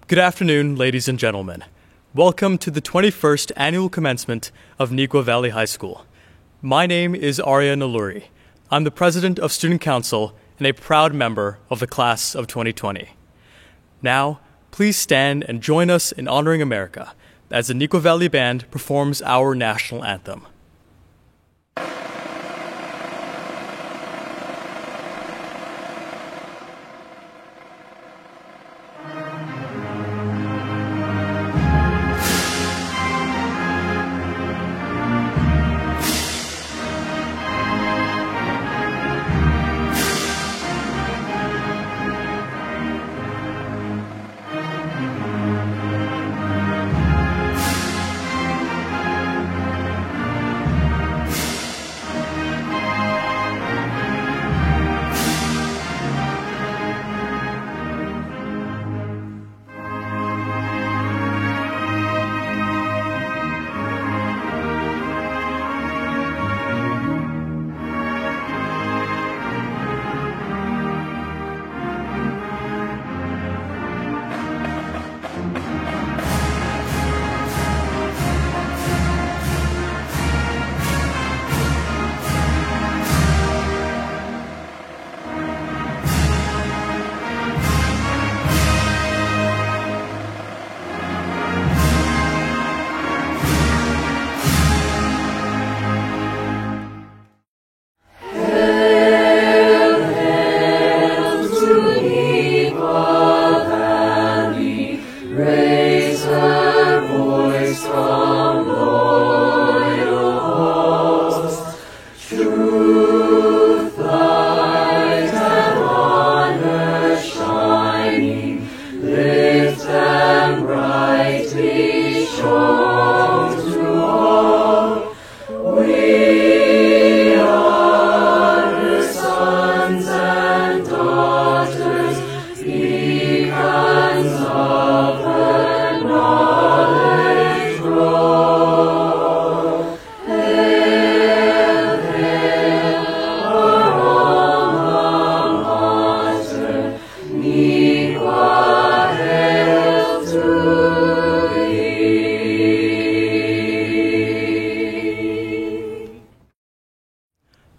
Good afternoon, ladies and gentlemen. Welcome to the 21st annual commencement of Neuqua Valley High School. My name is Arya Naluri. I'm the president of Student Council and a proud member of the class of 2020. Now, please stand and join us in honoring America as the Neuqua Valley Band performs our national anthem.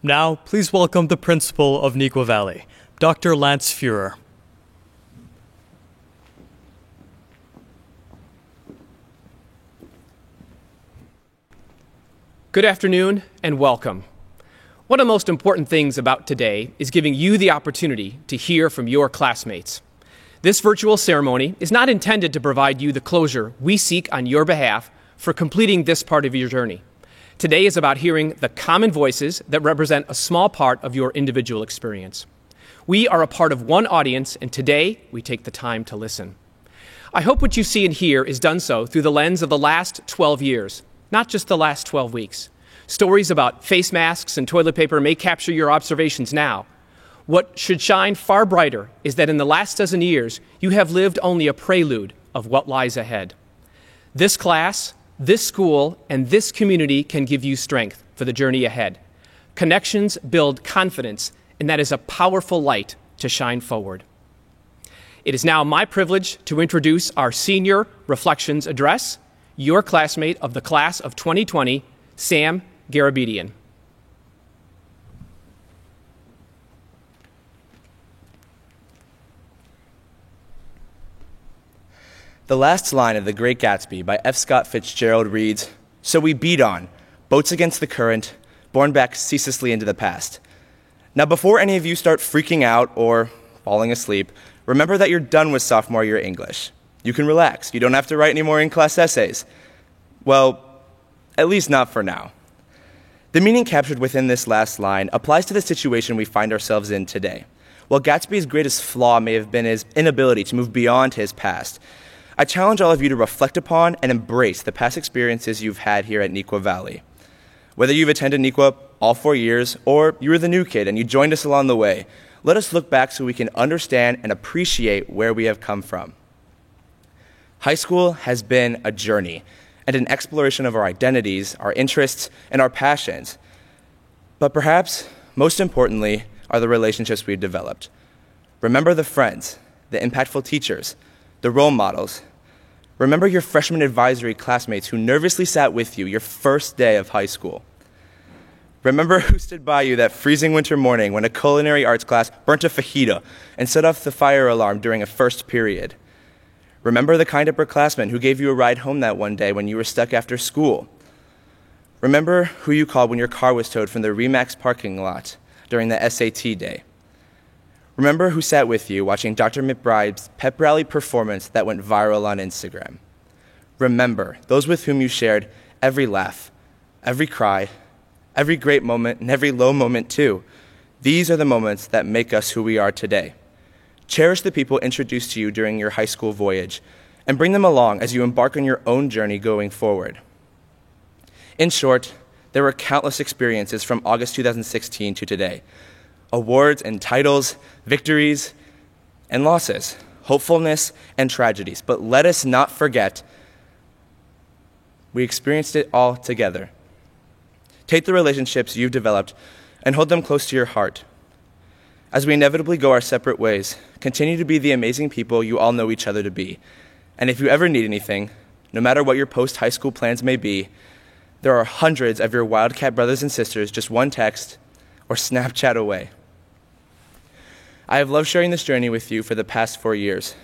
Now, please welcome the principal of Neuqua Valley, Dr. Lance Fuhrer. Good afternoon and welcome. One of the most important things about today is giving you the opportunity to hear from your classmates. This virtual ceremony is not intended to provide you the closure we seek on your behalf for completing this part of your journey. Today is about hearing the common voices that represent a small part of your individual experience. We are a part of one audience, and today we take the time to listen. I hope what you see and hear is done so through the lens of the last 12 years, not just the last 12 weeks. Stories about face masks and toilet paper may capture your observations now. What should shine far brighter is that in the last dozen years, you have lived only a prelude of what lies ahead. This class, this school, and this community can give you strength for the journey ahead. Connections build confidence, and that is a powerful light to shine forward. It is now my privilege to introduce our senior reflections address, your classmate of the class of 2020, Sam Garabedian. The last line of The Great Gatsby by F. Scott Fitzgerald reads, "So we beat on, boats against the current, borne back ceaselessly into the past." Now, before any of you start freaking out or falling asleep, remember that you're done with sophomore year English. You can relax. You don't have to write any more in-class essays. Well, at least not for now. The meaning captured within this last line applies to the situation we find ourselves in today. While Gatsby's greatest flaw may have been his inability to move beyond his past, I challenge all of you to reflect upon and embrace the past experiences you've had here at Neuqua Valley. Whether you've attended Neuqua all 4 years or you were the new kid and you joined us along the way, let us look back so we can understand and appreciate where we have come from. High school has been a journey and an exploration of our identities, our interests, and our passions. But perhaps, most importantly, are the relationships we've developed. Remember the friends, the impactful teachers, the role models. Remember your freshman advisory classmates who nervously sat with you your first day of high school. Remember who stood by you that freezing winter morning when a culinary arts class burnt a fajita and set off the fire alarm during a first period. Remember the kind upperclassman who gave you a ride home that one day when you were stuck after school. Remember who you called when your car was towed from the RE/MAX parking lot during the SAT day. Remember who sat with you watching Dr. McBride's pep rally performance that went viral on Instagram. Remember those with whom you shared every laugh, every cry, every great moment, and every low moment too. These are the moments that make us who we are today. Cherish the people introduced to you during your high school voyage, and bring them along as you embark on your own journey going forward. In short, there were countless experiences from August 2016 to today. Awards and titles, victories and losses, hopefulness and tragedies. But let us not forget, we experienced it all together. Take the relationships you've developed and hold them close to your heart. As we inevitably go our separate ways, continue to be the amazing people you all know each other to be. And if you ever need anything, no matter what your post-high school plans may be, there are hundreds of your Wildcat brothers and sisters just one text or Snapchat away. I have loved sharing this journey with you for the past 4 years.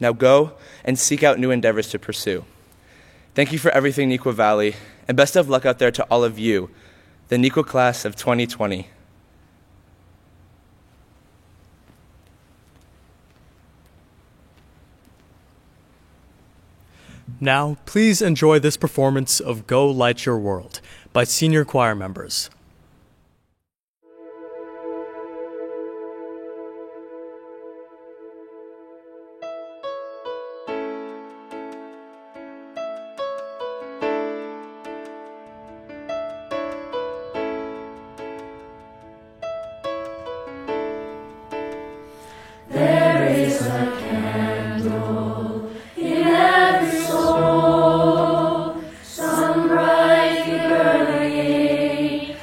Now go and seek out new endeavors to pursue. Thank you for everything, Neuqua Valley, and best of luck out there to all of you, the Neuqua class of 2020. Now, please enjoy this performance of Go Light Your World by senior choir members. There is a candle in every soul, some brightly burning,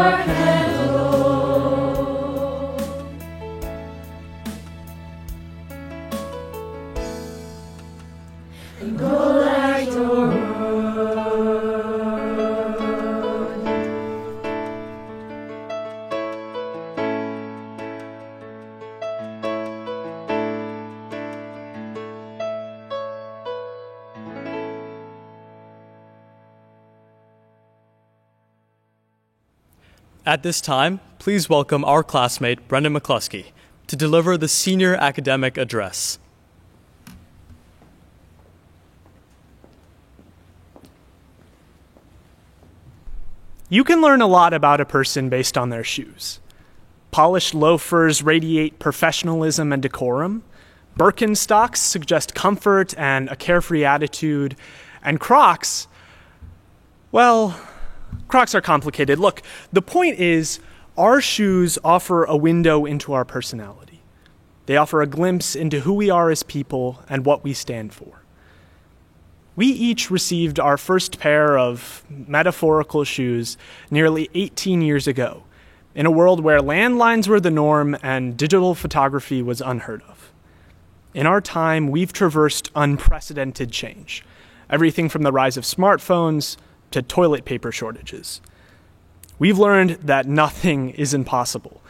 our candle. And go light your world. At this time, please welcome our classmate, Brendan McCluskey, to deliver the Senior Academic Address. You can learn a lot about a person based on their shoes. Polished loafers radiate professionalism and decorum. Birkenstocks suggest comfort and a carefree attitude. And Crocs, well, Crocs are complicated. Look, the point is, our shoes offer a window into our personality. They offer a glimpse into who we are as people and what we stand for. We each received our first pair of metaphorical shoes nearly 18 years ago, in a world where landlines were the norm and digital photography was unheard of. In our time, we've traversed unprecedented change, everything from the rise of smartphones to toilet paper shortages. We've learned that nothing is impossible.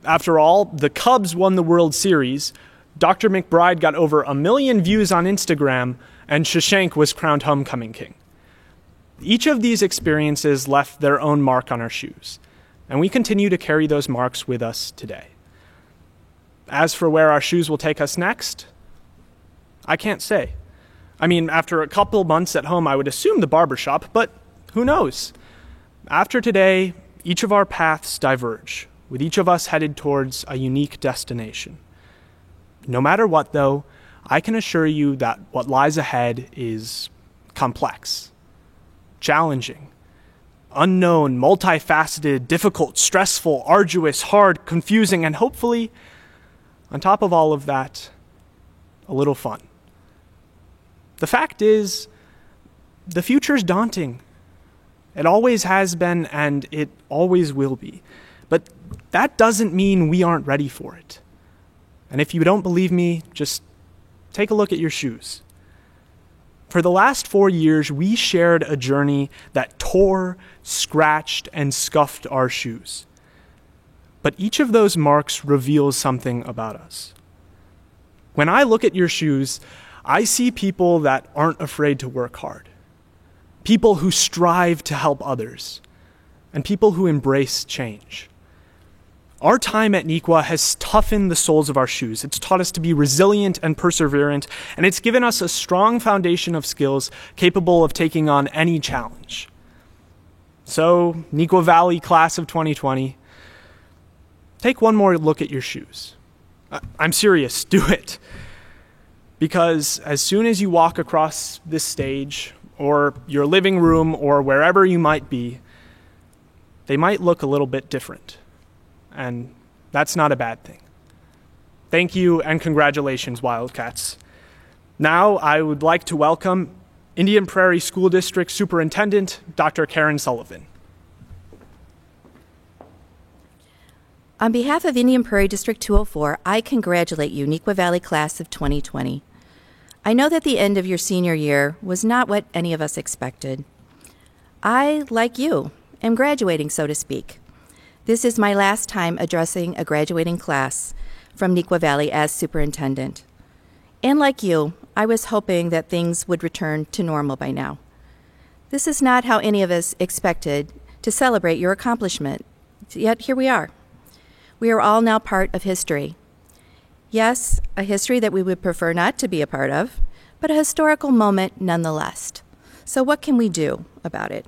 After all, the Cubs won the World Series, Dr. McBride got over 1 million views on Instagram, and Shashank was crowned homecoming king. Each of these experiences left their own mark on our shoes, and we continue to carry those marks with us today. As for where our shoes will take us next, I can't say. I mean, after a couple months at home, I would assume the barbershop, but who knows? After today, each of our paths diverge, with each of us headed towards a unique destination. No matter what, though, I can assure you that what lies ahead is complex, challenging, unknown, multifaceted, difficult, stressful, arduous, hard, confusing, and hopefully, on top of all of that, a little fun. The fact is, the future's daunting. It always has been, and it always will be. But that doesn't mean we aren't ready for it. And if you don't believe me, just take a look at your shoes. For the last 4 years, we shared a journey that tore, scratched, and scuffed our shoes. But each of those marks reveals something about us. When I look at your shoes, I see people that aren't afraid to work hard, people who strive to help others, and people who embrace change. Our time at Neuqua has toughened the soles of our shoes. It's taught us to be resilient and perseverant, and it's given us a strong foundation of skills capable of taking on any challenge. So, Neuqua Valley class of 2020, take one more look at your shoes. I'm serious, do it. Because as soon as you walk across this stage, or your living room, or wherever you might be, they might look a little bit different. And that's not a bad thing. Thank you and congratulations, Wildcats. Now I would like to welcome Indian Prairie School District Superintendent, Dr. Karen Sullivan. On behalf of Indian Prairie District 204, I congratulate you, Neuqua Valley Class of 2020. I know that the end of your senior year was not what any of us expected. I, like you, am graduating, so to speak. This is my last time addressing a graduating class from Neuqua Valley as superintendent. And like you, I was hoping that things would return to normal by now. This is not how any of us expected to celebrate your accomplishment, yet here we are. We are all now part of history. Yes, a history that we would prefer not to be a part of, but a historical moment nonetheless. So what can we do about it?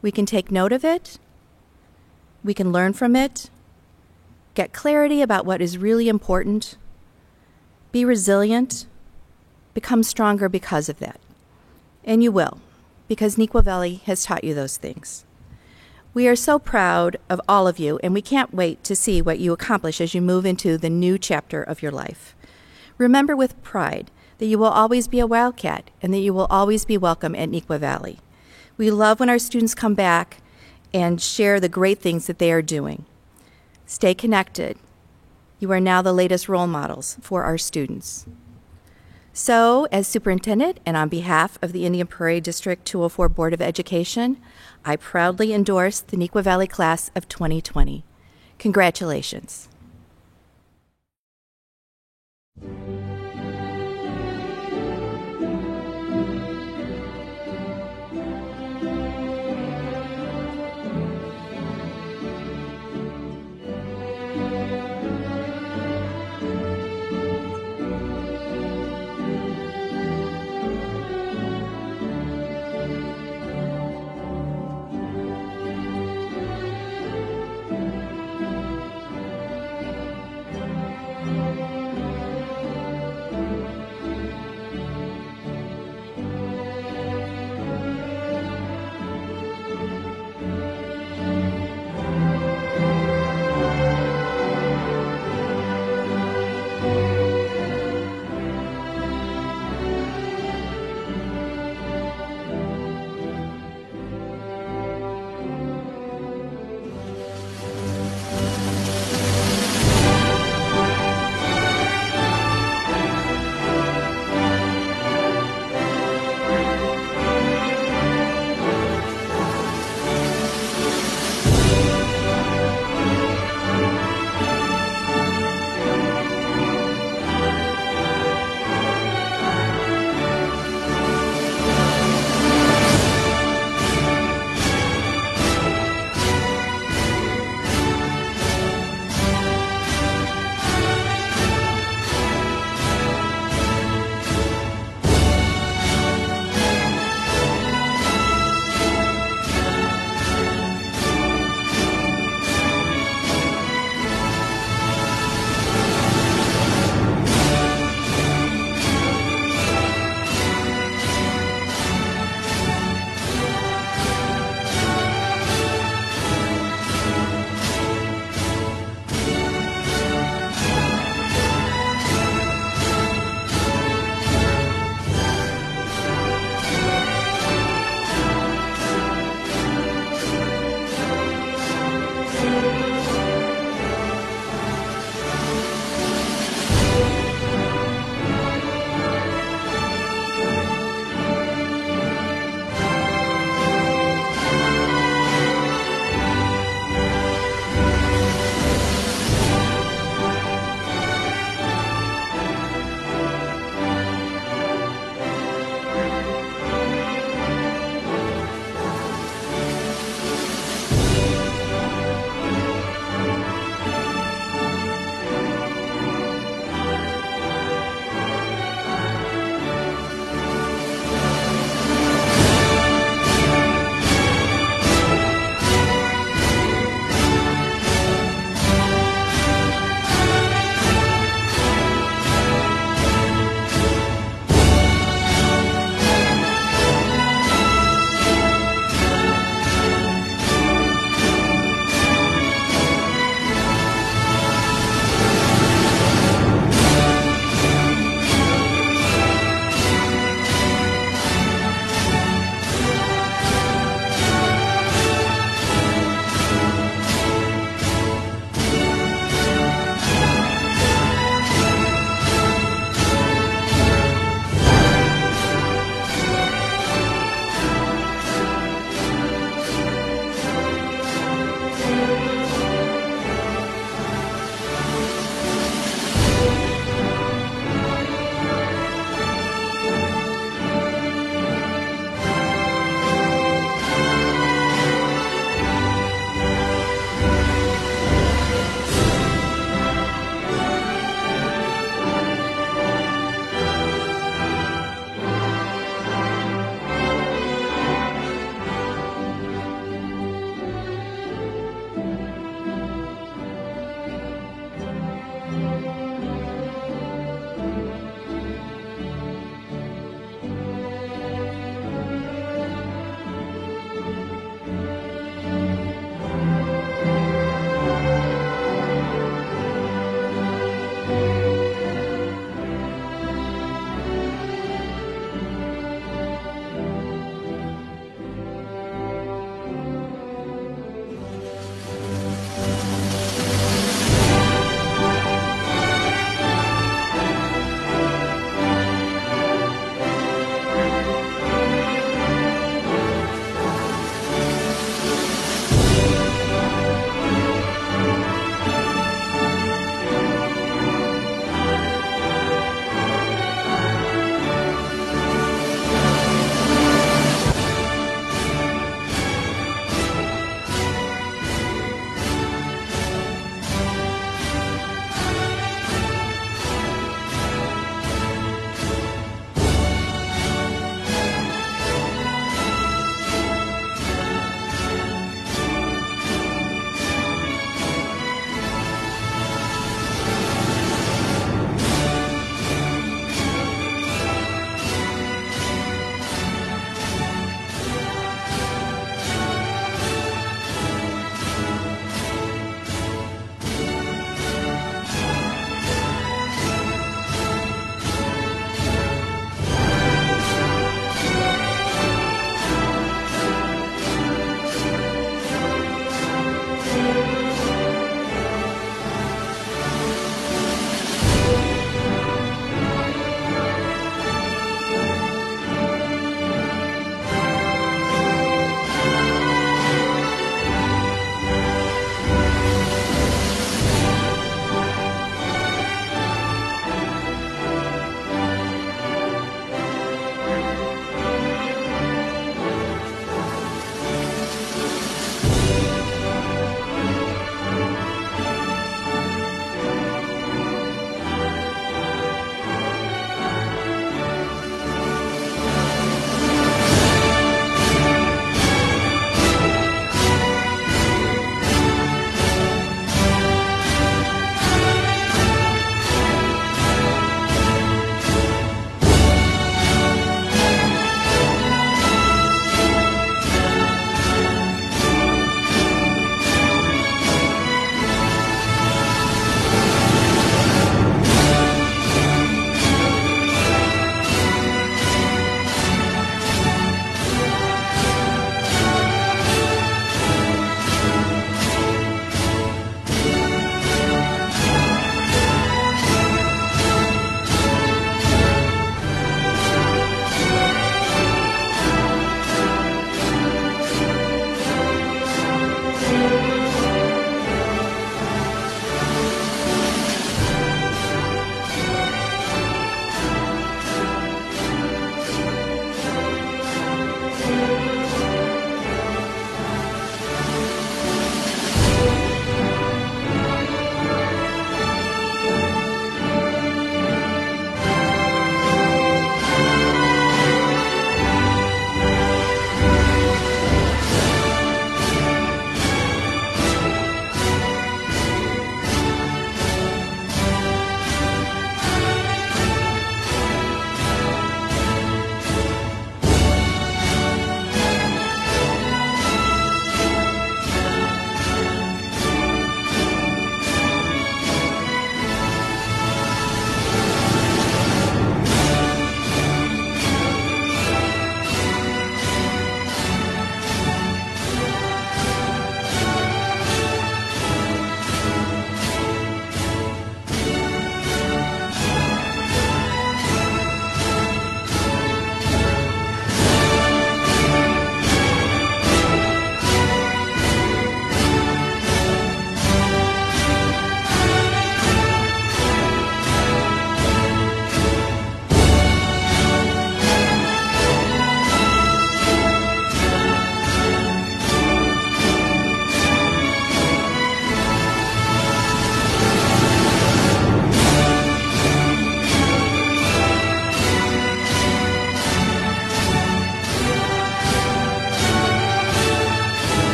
We can take note of it. We can learn from it, get clarity about what is really important, be resilient, become stronger because of that. And you will, because Neuqua Valley has taught you those things. We are so proud of all of you, and we can't wait to see what you accomplish as you move into the new chapter of your life. Remember with pride that you will always be a Wildcat and that you will always be welcome at Neuqua Valley. We love when our students come back and share the great things that they are doing. Stay connected. You are now the latest role models for our students. So, as superintendent and on behalf of the Indian Prairie District 204 Board of Education, I proudly endorse the Neuqua Valley Class of 2020. Congratulations.